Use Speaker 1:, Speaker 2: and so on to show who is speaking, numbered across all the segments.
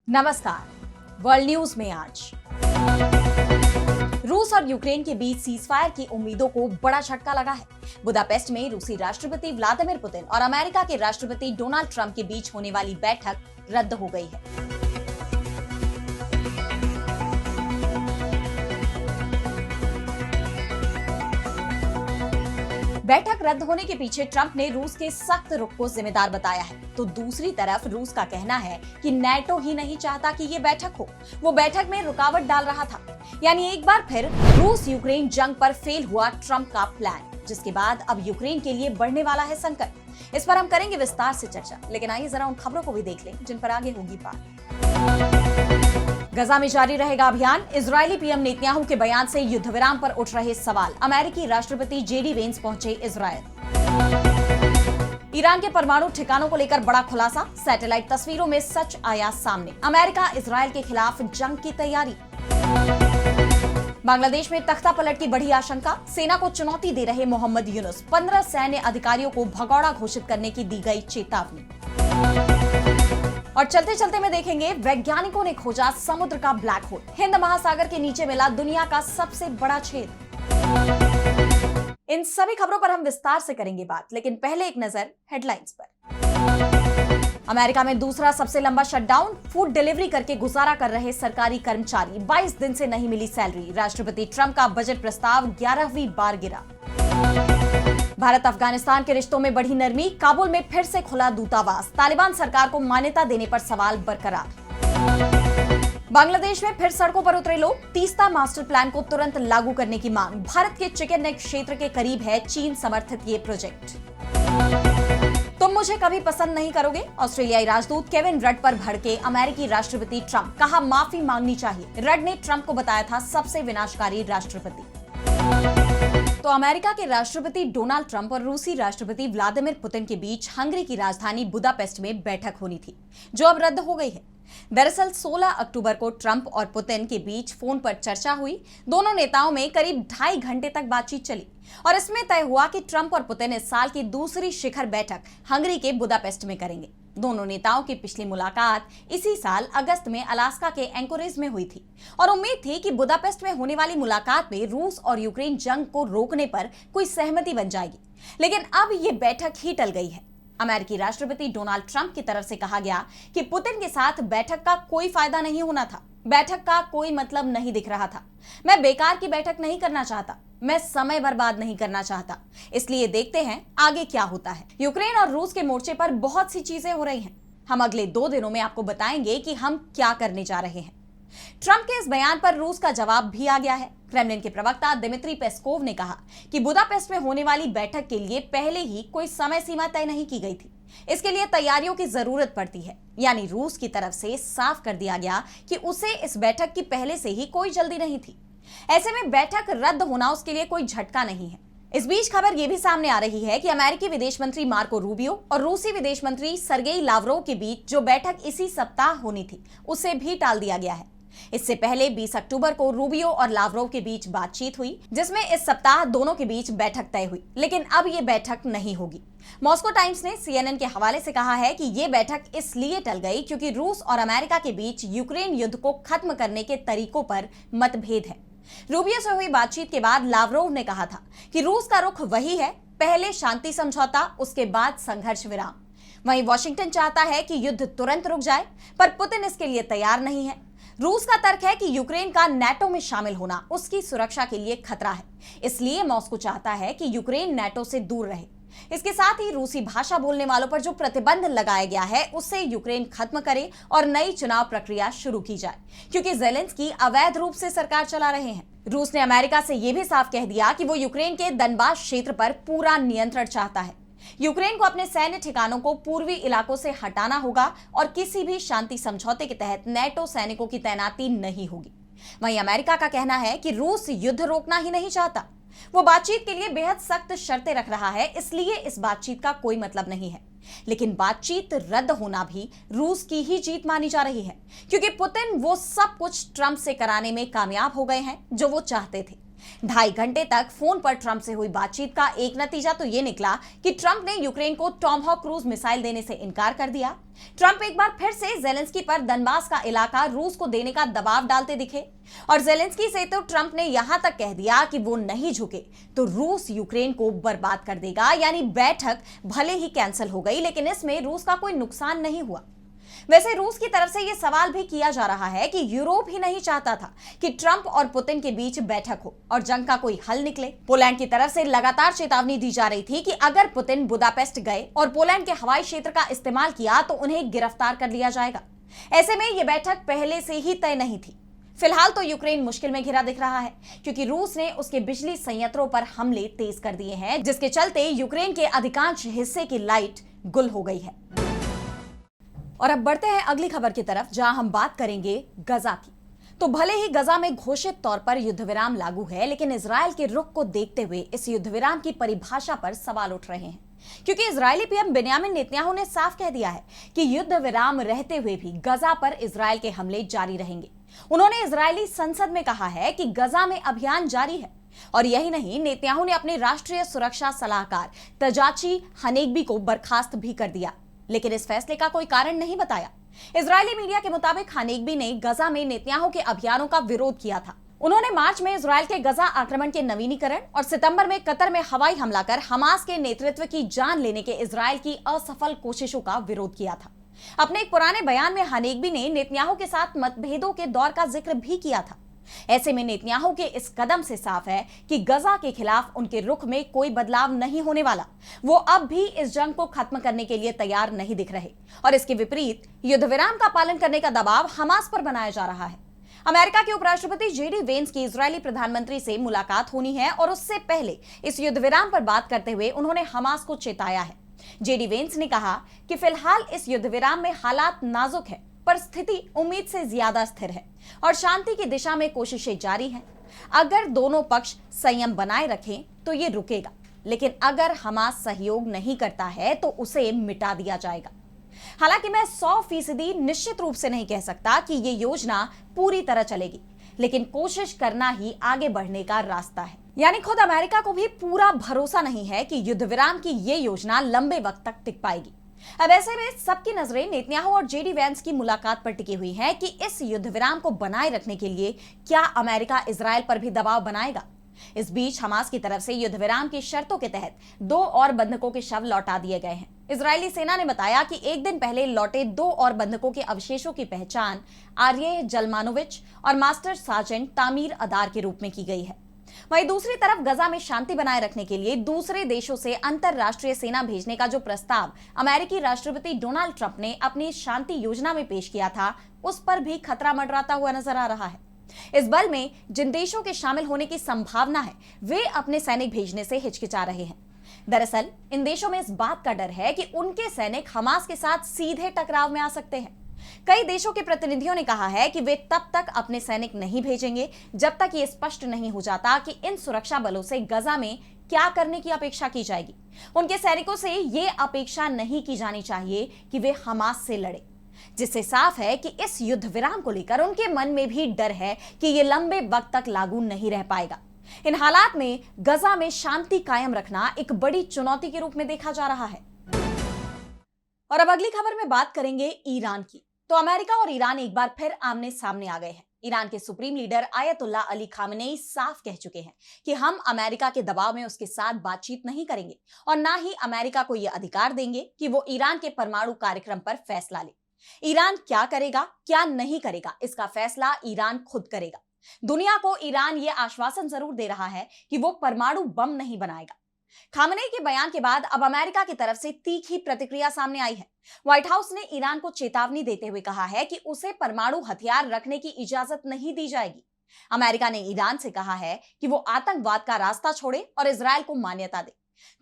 Speaker 1: नमस्कार। World news में आज रूस और यूक्रेन के बीच सीजफायर की उम्मीदों को बड़ा झटका लगा है। बुदापेस्ट में रूसी राष्ट्रपति व्लादिमीर पुतिन और अमेरिका के राष्ट्रपति डोनाल्ड ट्रंप के बीच होने वाली बैठक रद्द हो गई है। बैठक रद्द होने के पीछे ट्रंप ने रूस के सख्त रुख को जिम्मेदार बताया है, तो दूसरी तरफ रूस का कहना है कि नेटो ही नहीं चाहता कि ये बैठक हो। वो बैठक में रुकावट डाल रहा था। यानी एक बार फिर रूस यूक्रेन जंग पर फेल हुआ ट्रंप का प्लान, जिसके बाद अब यूक्रेन के लिए बढ़ने वाला है संकट। इस पर हम करेंगे विस्तार से चर्चा, लेकिन आइए जरा उन खबरों को भी देख लें जिन पर आगे होगी बात। गजा में जारी रहेगा अभियान। इजरायली पीएम नेतन्याहू के बयान से युद्ध विराम पर उठ रहे सवाल। अमेरिकी राष्ट्रपति जेडी वेंस पहुंचे इजरायल। ईरान के परमाणु ठिकानों को लेकर बड़ा खुलासा। सैटेलाइट तस्वीरों में सच आया सामने। अमेरिका इजरायल के खिलाफ जंग की तैयारी। बांग्लादेश में तख्ता पलट की बड़ी आशंका। सेना को चुनौती दे रहे मोहम्मद यूनुस। 15 सैन्य अधिकारियों को भगौड़ा घोषित करने की दी गई चेतावनी। और चलते चलते में देखेंगे, वैज्ञानिकों ने खोजा समुद्र का ब्लैक होल। हिंद महासागर के नीचे मिला दुनिया का सबसे बड़ा छेद। इन सभी खबरों पर हम विस्तार से करेंगे बात, लेकिन पहले एक नजर हेडलाइंस पर। अमेरिका में दूसरा सबसे लंबा शटडाउन। फूड डिलीवरी करके गुजारा कर रहे सरकारी कर्मचारी। 22 दिन से नहीं मिली सैलरी। राष्ट्रपति ट्रंप का बजट प्रस्ताव 11वीं बार गिरा। भारत अफगानिस्तान के रिश्तों में बढ़ी नरमी। काबुल में फिर से खुला दूतावास। तालिबान सरकार को मान्यता देने पर सवाल बरकरार। बांग्लादेश में फिर सड़कों पर उतरे लोग। तीस्ता मास्टर प्लान को तुरंत लागू करने की मांग। भारत के चिकन नेक क्षेत्र के करीब है चीन समर्थित ये प्रोजेक्ट। तुम मुझे कभी पसंद नहीं करोगे। ऑस्ट्रेलियाई राजदूत केविन रड पर भड़के अमेरिकी राष्ट्रपति ट्रंप। कहा माफी मांगनी चाहिए। रड ने ट्रंप को बताया था सबसे विनाशकारी राष्ट्रपति। तो अमेरिका के राष्ट्रपति डोनाल्ड ट्रंप और रूसी राष्ट्रपति व्लादिमीर पुतिन के बीच हंगरी की राजधानी बुदापेस्ट में बैठक होनी थी, जो अब रद्द हो गई है। दरअसल 16 अक्टूबर को ट्रंप और पुतिन के बीच फोन पर चर्चा हुई। दोनों नेताओं में करीब 2.5 घंटे तक बातचीत चली और इसमें तय हुआ कि ट्रंप और पुतिन इस साल की दूसरी शिखर बैठक हंगरी के बुदापेस्ट में करेंगे। दोनों नेताओं की पिछली मुलाकात इसी साल अगस्त में अलास्का के एंकोरेज में हुई थी और उम्मीद थी कि बुदापेस्ट में होने वाली मुलाकात में रूस और यूक्रेन जंग को रोकने पर कोई सहमति बन जाएगी, लेकिन अब ये बैठक ही टल गई है। अमेरिकी राष्ट्रपति डोनाल्ड ट्रंप की तरफ से कहा गया कि पुतिन के साथ बैठक का कोई फायदा नहीं होना था। बैठक का कोई मतलब नहीं दिख रहा था। मैं बेकार की बैठक नहीं करना चाहता। मैं समय बर्बाद नहीं करना चाहता। इसलिए देखते हैं आगे क्या होता है। यूक्रेन और रूस के मोर्चे पर बहुत सी चीजें हो रही हैं। हम अगले 2 दिनों में आपको बताएंगे कि हम क्या करने जा रहे हैं। ट्रंप के इस बयान पर रूस का जवाब भी आ गया है। क्रेमलिन के प्रवक्ता दिमित्री पेस्कोव ने कहा कि बुदापेस्ट में होने वाली बैठक के लिए पहले ही कोई समय सीमा तय नहीं की गई थी। इसके लिए तैयारियों की जरूरत पड़ती है। यानी रूस की तरफ से साफ कर दिया गया कि उसे इस बैठक की पहले से ही कोई जल्दी नहीं थी। ऐसे में बैठक रद्द होना उसके लिए कोई झटका नहीं है। इस बीच खबर यह भी सामने आ रही है कि अमेरिकी विदेश मंत्री मार्को रूबियो और रूसी विदेश मंत्री सर्गेई लावरोव के बीच जो बैठक इसी सप्ताह होनी थी, उसे भी टाल दिया गया है। इससे पहले 20 अक्टूबर को रूबियो और लावरोव के बीच बातचीत हुई, जिसमें इस सप्ताह दोनों के बीच बैठक तय हुई, लेकिन अब ये बैठक नहीं होगी। मॉस्को टाइम्स ने CNN के हवाले से कहा है कि ये बैठक इसलिए टल गई क्योंकि रूस और अमेरिका के बीच यूक्रेन युद्ध को खत्म करने के तरीकों पर मतभेद है। रूबियो से हुई बातचीत के बाद लावरोव ने कहा था कि रूस का रुख वही है, पहले शांति समझौता, उसके बाद संघर्ष विराम। वहीं वॉशिंगटन चाहता है कि युद्ध तुरंत रुक जाए, पर पुतिन इसके लिए तैयार नहीं है। रूस का तर्क है कि यूक्रेन का नेटो में शामिल होना उसकी सुरक्षा के लिए खतरा है, इसलिए मॉस्को चाहता है कि यूक्रेन नेटो से दूर रहे। इसके साथ ही रूसी भाषा बोलने वालों पर जो प्रतिबंध लगाया गया है, उससे यूक्रेन खत्म करे और नई चुनाव प्रक्रिया शुरू की जाए, क्योंकि ज़ेलेंस्की अवैध रूप से सरकार चला रहे हैं। रूस ने अमेरिका से यह भी साफ कह दिया कि वो यूक्रेन के दनबास क्षेत्र पर पूरा नियंत्रण चाहता है। यूक्रेन को अपने सैन्य ठिकानों को पूर्वी इलाकों से हटाना होगा और किसी भी शांति समझौते के तहत नेटो सैनिकों की तैनाती नहीं होगी। वहीं अमेरिका का कहना है कि रूस युद्ध रोकना ही नहीं चाहता। वो बातचीत के लिए बेहद सख्त शर्तें रख रहा है, इसलिए इस बातचीत का कोई मतलब नहीं है। लेकिन बातचीत रद्द होना भी रूस की ही जीत मानी जा रही है, क्योंकि पुतिन वो सब कुछ ट्रंप से कराने में कामयाब हो गए हैं जो वो चाहते थे। 2.5 घंटे तक फोन पर ट्रंप से हुई बातचीत का एक नतीजा तो ये निकला कि ट्रंप ने यूक्रेन को टॉमहॉक क्रूज मिसाइल देने से इनकार कर दिया। ट्रंप एक बार फिर से जेलेंस्की पर दनबास का इलाका रूस को देने का दबाव डालते दिखे और जेलेंस्की से तो ट्रंप ने यहां तक कह दिया कि वो नहीं झुके तो रूस यूक्रेन को बर्बाद कर देगा। यानी बैठक भले ही कैंसिल हो गई लेकिन इसमें रूस का कोई नुकसान नहीं हुआ। वैसे रूस की तरफ से यह सवाल भी किया जा रहा है कि यूरोप ही नहीं चाहता था कि ट्रंप और पुतिन के बीच बैठक हो और जंग का कोई हल निकले। पोलैंड की तरफ से लगातार चेतावनी दी जा रही थी कि अगर पुतिन बुदापेस्ट गए और पोलैंड के हवाई क्षेत्र का इस्तेमाल किया तो उन्हें गिरफ्तार कर लिया जाएगा। ऐसे में यह बैठक पहले से ही तय नहीं थी। फिलहाल तो यूक्रेन मुश्किल में घिरा दिख रहा है क्योंकि रूस ने उसके बिजली संयंत्रों पर हमले तेज कर दिए हैं, जिसके चलते यूक्रेन के अधिकांश हिस्से की लाइट गुल हो गई है। और अब बढ़ते हैं अगली खबर की तरफ, जहां हम बात करेंगे गजा की। तो भले ही गजा में घोषित तौर पर युद्ध विराम लागू है लेकिन इजरायल के रुख को देखते हुए इस युद्ध विराम की परिभाषा पर सवाल उठ रहे हैं क्योंकि इजरायली पीएम बेन्यामिन नेतन्याहू ने साफ कह दिया है कि युद्ध विराम रहते हुए भी गजा पर इजरायल के हमले जारी रहेंगे। उन्होंने इजरायली संसद में कहा है कि गजा में अभियान जारी है और यही नहीं, नेतन्याहू ने अपने राष्ट्रीय सुरक्षा सलाहकार तजाची हनेगबी को बर्खास्त भी कर दिया लेकिन इस फैसले का कोई कारण नहीं बताया। इजरायली मीडिया के मुताबिक हनेगबी ने गजा में नेतन्याहू के अभियानों का विरोध किया था। उन्होंने मार्च में इजरायल के गजा आक्रमण के नवीनीकरण और सितंबर में कतर में हवाई हमला कर हमास के नेतृत्व की जान लेने के इजरायल की असफल कोशिशों का विरोध किया था। अपने एक पुराने बयान में हनेगबी ने नेतन्याहू के साथ मतभेदों के दौर का जिक्र भी किया था। ऐसे में नेतन्याहू के इस कदम से साफ है कि गजा के खिलाफ उनके रुख में कोई बदलाव नहीं होने वाला। वो अब भी इस जंग को खत्म करने के लिए तैयार नहीं दिख रहे और इसके विपरीत युद्ध विराम का पालन करने का दबाव हमास पर बनाया जा रहा है। अमेरिका के उपराष्ट्रपति जेडी वेंस की इजरायली प्रधानमंत्री से मुलाकात होनी है और उससे पहले इस युद्ध विराम पर बात करते हुए उन्होंने हमास को चेताया है। जेडी वेंस ने कहा कि फिलहाल इस युद्ध विराम में हालात नाजुक है पर स्थिति उम्मीद से ज्यादा स्थिर है और शांति की दिशा में कोशिशें जारी हैं। अगर दोनों पक्ष संयम बनाए रखें तो ये रुकेगा, लेकिन अगर हमास सहयोग नहीं करता है तो उसे मिटा दिया जाएगा। हालांकि मैं 100% निश्चित रूप से नहीं कह सकता कि ये योजना पूरी तरह चलेगी, लेकिन कोशिश करना ही आगे बढ़ने का रास्ता है। यानी खुद अमेरिका को भी पूरा भरोसा नहीं है कि युद्ध विराम की ये योजना लंबे वक्त तक टिक पाएगी। अब ऐसे में सबकी नजरें नेतन्याहू और जेडी वेंस की मुलाकात पर टिकी हुई है कि इस युद्ध विराम को बनाए रखने के लिए क्या अमेरिका इजरायल पर भी दबाव बनाएगा। इस बीच हमास की तरफ से युद्ध विराम की शर्तों के तहत 2 और बंधकों के शव लौटा दिए गए हैं। इजरायली सेना ने बताया कि एक दिन पहले लौटे 2 और बंधकों के अवशेषों की पहचान आर्ये जलमानोविच और मास्टर सार्जेंट तामीर अदार के रूप में की गई है। वहीं दूसरी तरफ गजा में शांति बनाए रखने के लिए दूसरे देशों से अंतरराष्ट्रीय सेना भेजने का जो प्रस्ताव अमेरिकी राष्ट्रपति डोनाल्ड ट्रंप ने अपनी शांति योजना में पेश किया था, उस पर भी खतरा मंडराता हुआ नजर आ रहा है। इस बल में जिन देशों के शामिल होने की संभावना है वे अपने सैनिक भेजने से हिचकिचा रहे हैं। दरअसल इन देशों में इस बात का डर है कि उनके सैनिक हमास के साथ सीधे टकराव में आ सकते हैं। कई देशों के प्रतिनिधियों ने कहा है कि वे तब तक अपने सैनिक नहीं भेजेंगे जब तक ये स्पष्ट नहीं हो जाता कि इन सुरक्षा बलों से गजा में क्या करने की अपेक्षा की जाएगी। उनके सैनिकों से ये अपेक्षा नहीं की जानी चाहिए कि वे हमास से लड़े, जिससे साफ है कि इस युद्ध विराम को लेकर उनके मन में भी डर है कि ये लंबे वक्त तक लागू नहीं रह पाएगा। इन हालात में गजा में शांति कायम रखना एक बड़ी चुनौती के रूप में देखा जा रहा है। और अब अगली खबर में बात करेंगे ईरान की। तो अमेरिका और ईरान एक बार फिर आमने सामने आ गए हैं। ईरान के supreme leader ayatollah Ali Khamenei साफ कह चुके हैं कि हम अमेरिका के दबाव में उसके साथ बातचीत नहीं करेंगे और ना ही अमेरिका को यह अधिकार देंगे कि वो ईरान के परमाणु कार्यक्रम पर फैसला ले। ईरान क्या करेगा क्या नहीं करेगा इसका फैसला ईरान खुद करेगा। दुनिया को ईरान ये आश्वासन जरूर दे रहा है कि वो परमाणु बम नहीं बनाएगा। खामेनेई के बयान के बाद अब अमेरिका की तरफ से तीखी प्रतिक्रिया सामने आई है। व्हाइट हाउस ने ईरान को चेतावनी देते हुए कहा है कि उसे परमाणु हथियार रखने की इजाजत नहीं दी जाएगी। अमेरिका ने ईरान से कहा है कि वो आतंकवाद का रास्ता छोड़े और इजरायल को मान्यता दे।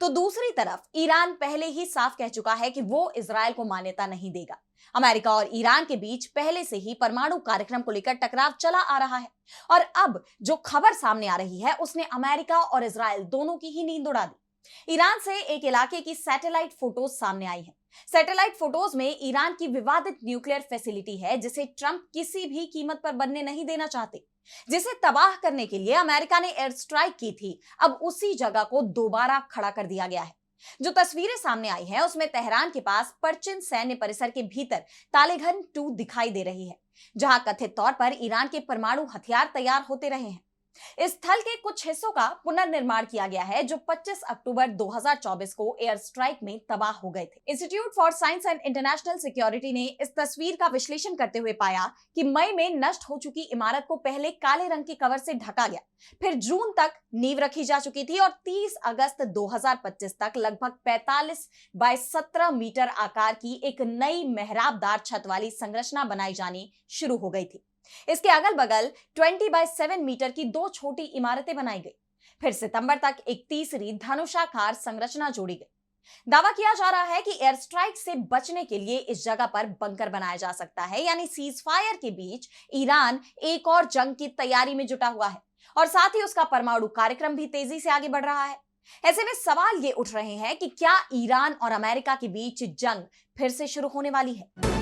Speaker 1: तो दूसरी तरफ ईरान पहले ही साफ कह चुका है कि वो इजरायल को मान्यता नहीं देगा। अमेरिका और ईरान के बीच पहले से ही परमाणु कार्यक्रम को लेकर टकराव चला आ रहा है और अब जो खबर सामने आ रही है उसने अमेरिका और इजरायल दोनों की ही नींद उड़ा दी। ईरान से एक इलाके की सैटेलाइट फोटोज सामने आई है। सैटेलाइट फोटोज में ईरान की विवादित न्यूक्लियर फैसिलिटी है जिसे ट्रंप किसी भी कीमत पर बनने नहीं देना चाहते। जिसे तबाह करने के लिए अमेरिका ने एयर स्ट्राइक की थी, अब उसी जगह को दोबारा खड़ा कर दिया गया है। जो तस्वीरें सामने आई हैं उसमें तेहरान के पास परचिन सैन्य परिसर के भीतर तालेगन 2 दिखाई दे रही है, जहां कथित तौर पर ईरान के परमाणु हथियार तैयार होते रहे हैं। इस स्थल के कुछ हिस्सों का पुनर्निर्माण किया गया है जो 25 अक्टूबर 2024 को एयर स्ट्राइक में तबाह हो गए थे। Institute for science and international security ने इस तस्वीर का विश्लेषण करते हुए पाया कि मई में नष्ट हो चुकी इमारत को पहले काले रंग के कवर से ढका गया, फिर जून तक नींव रखी जा चुकी थी और 30 अगस्त 2025 तक लगभग 45 बाय 17 मीटर आकार की एक नई मेहराबदार छत वाली संरचना बनाई जानी शुरू हो गई थी। इसके अगल बगल 20 बाय 7 मीटर की 2 छोटी इमारतें बनाई गई। फिर सितंबर तक एक तीसरी धनुषाकार संरचना जोड़ी गई। दावा किया जा रहा है कि एयर स्ट्राइक से बचने के लिए इस जगह पर बंकर बनाया जा सकता है, यानी सीज फायर के बीच ईरान एक और जंग की तैयारी में जुटा हुआ है और साथ ही उसका परमाणु कार्यक्रम भी तेजी से आगे बढ़ रहा है। ऐसे में सवाल ये उठ रहे हैं कि क्या ईरान और अमेरिका के बीच जंग फिर से शुरू होने वाली है।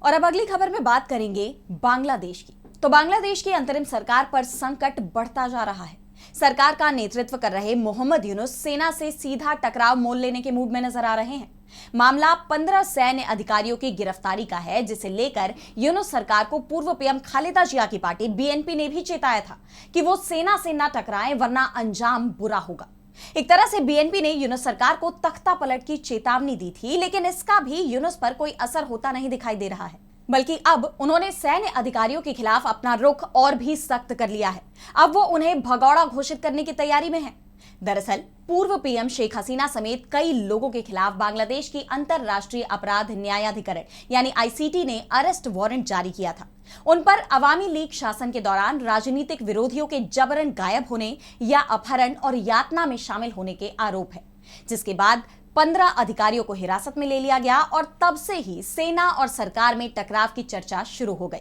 Speaker 1: और अब अगली खबर में बात करेंगे बांग्लादेश की। तो बांग्लादेश की अंतरिम सरकार पर संकट बढ़ता जा रहा है। सरकार का नेतृत्व कर रहे मोहम्मद यूनुस सेना से सीधा टकराव मोल लेने के मूड में नजर आ रहे हैं। मामला 15 सैन्य अधिकारियों की गिरफ्तारी का है, जिसे लेकर यूनुस सरकार को पूर्व पीएम खालिदा जिया की पार्टी बीएनपी ने भी चेताया था कि वो सेना से न टकराएं वरना अंजाम बुरा होगा। एक तरह से बीएनपी ने यूनुस सरकार को तख्ता पलट की चेतावनी दी थी, लेकिन इसका भी यूनुस पर कोई असर होता नहीं दिखाई दे रहा है, बल्कि अब उन्होंने सैन्य अधिकारियों के खिलाफ अपना रुख और भी सख्त कर लिया है। अब वो उन्हें भगौड़ा घोषित करने की तैयारी में है। दरअसल पूर्व पीएम शेख हसीना समेत कई लोगों के खिलाफ बांग्लादेश की अंतरराष्ट्रीय अपराध न्यायाधिकरण यानी आईसीटी ने अरेस्ट वारंट जारी किया था। उन पर अवामी लीग शासन के दौरान राजनीतिक विरोधियों के जबरन गायब होने या अपहरण और यातना में शामिल होने के आरोप है, जिसके बाद 15 अधिकारियों को हिरासत में ले लिया गया और तब से ही सेना और सरकार में टकराव की चर्चा शुरू हो गई।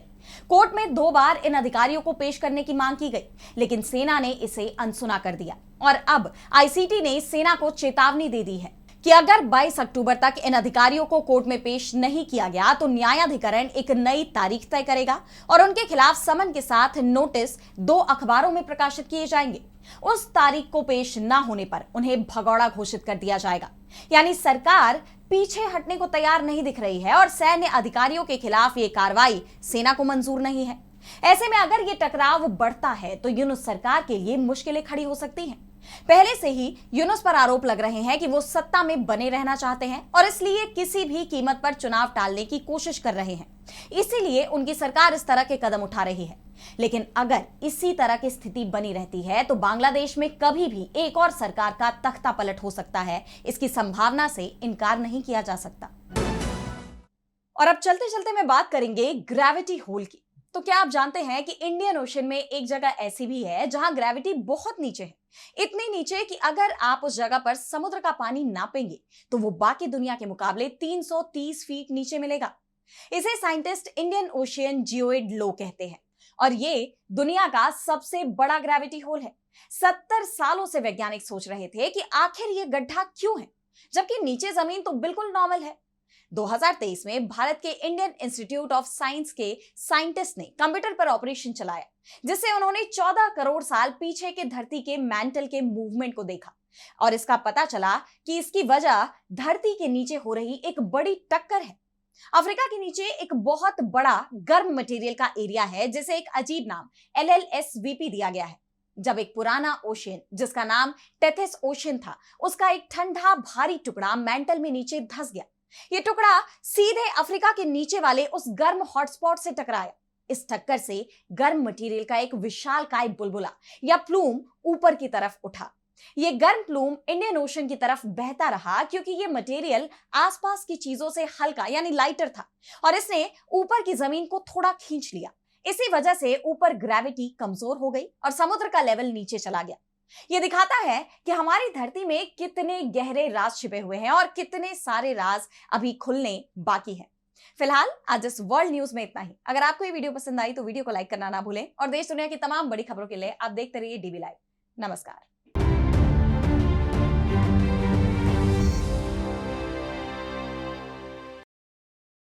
Speaker 1: कोर्ट में 2 बार इन अधिकारियों को पेश करने की मांग की गई, लेकिन सेना ने इसे अनसुना कर दिया और अब आईसीटी ने सेना को चेतावनी दे दी है कि अगर 22 अक्टूबर तक इन अधिकारियों को कोर्ट में पेश नहीं किया गया तो न्यायाधिकरण एक नई तारीख तय करेगा और उनके खिलाफ समन के साथ नोटिस 2 अखबारों में प्रकाशित किए जाएंगे। उस तारीख को पेश न होने पर उन्हें भगौड़ा घोषित कर दिया जाएगा। यानी सरकार पीछे हटने को तैयार नहीं दिख रही है और सैन्य अधिकारियों के खिलाफ ये कार्रवाई सेना को मंजूर नहीं है। ऐसे में अगर ये टकराव बढ़ता है तो यूनुस सरकार के लिए मुश्किलें खड़ी हो सकती हैं। पहले से ही यूनुस पर आरोप लग रहे हैं कि वो सत्ता में बने रहना चाहते हैं और इसलिए किसी भी कीमत पर चुनाव टालने की कोशिश कर रहे हैं। इसीलिए उनकी सरकार इस तरह के कदम उठा रही है। लेकिन अगर इसी तरह की स्थिति बनी रहती है तो बांग्लादेश में कभी भी एक और सरकार का तख्ता पलट हो सकता है। इसकी संभावना से इनकार नहीं किया जा सकता। और अब चलते चलते मैं बात करेंगे ग्रेविटी होल की। तो क्या आप जानते हैं कि इंडियन ओशन में एक जगह ऐसी भी है जहां ग्रेविटी बहुत नीचे है, इतनी नीचे कि अगर आप उस जगह पर समुद्र का पानी नापेंगे तो वो बाकी दुनिया के मुकाबले 330 फीट नीचे मिलेगा। इसे साइंटिस्ट इंडियन ओशियन जियोइड लो कहते हैं और ये दुनिया का सबसे बड़ा ग्रेविटी होल है। 70 सालों से वैज्ञानिक सोच रहे थे कि आखिर ये गड्ढा क्यों है, जबकि नीचे जमीन तो बिल्कुल नॉर्मल है। 2023 में भारत के इंडियन इंस्टीट्यूट ऑफ साइंस के साइंटिस्ट ने कंप्यूटर पर ऑपरेशन चलाया, जिससे उन्होंने 14 करोड़ साल पीछे के धरती के मैंटल के मूवमेंट को देखा और इसका पता चला कि इसकी वजह धरती के नीचे हो रही एक बड़ी टक्कर है। अफ्रीका के नीचे एक बहुत बड़ा गर्म मटेरियल का एरिया है जिसे एक अजीब नाम LLSVP दिया गया है। जब एक पुराना ओशियन जिसका नाम टेथिस ओशियन था, उसका एक ठंडा भारी टुकड़ा मैंटल में नीचे धंस गया। ये टुकड़ा सीधे अफ्रीका के नीचे वाले उस गर्म हॉटस्पॉट से टकराया। इस टक्कर से गर्म मटेरियल का एक विशालकाय बुलबुला या प्लूम ऊपर की तरफ उठा। ये गर्म प्लूम इंडियन ओशन की तरफ बहता रहा क्योंकि ये मटेरियल आसपास की चीजों से हल्का यानी लाइटर था और इसने ऊपर की जमीन को थोड़ा खींच लिया। इसी वजह से ऊपर ग्रेविटी कमजोर हो गई और समुद्र का लेवल नीचे चला गया। ये दिखाता है कि हमारी धरती में कितने गहरे राज छिपे हुए हैं और कितने सारे राज अभी खुलने बाकी हैं। फिलहाल आज इस वर्ल्ड न्यूज में इतना ही। अगर आपको ये वीडियो पसंद आई तो वीडियो को लाइक करना ना भूलें और देश दुनिया की तमाम बड़ी खबरों के लिए आप देखते रहिए DB लाइव। नमस्कार।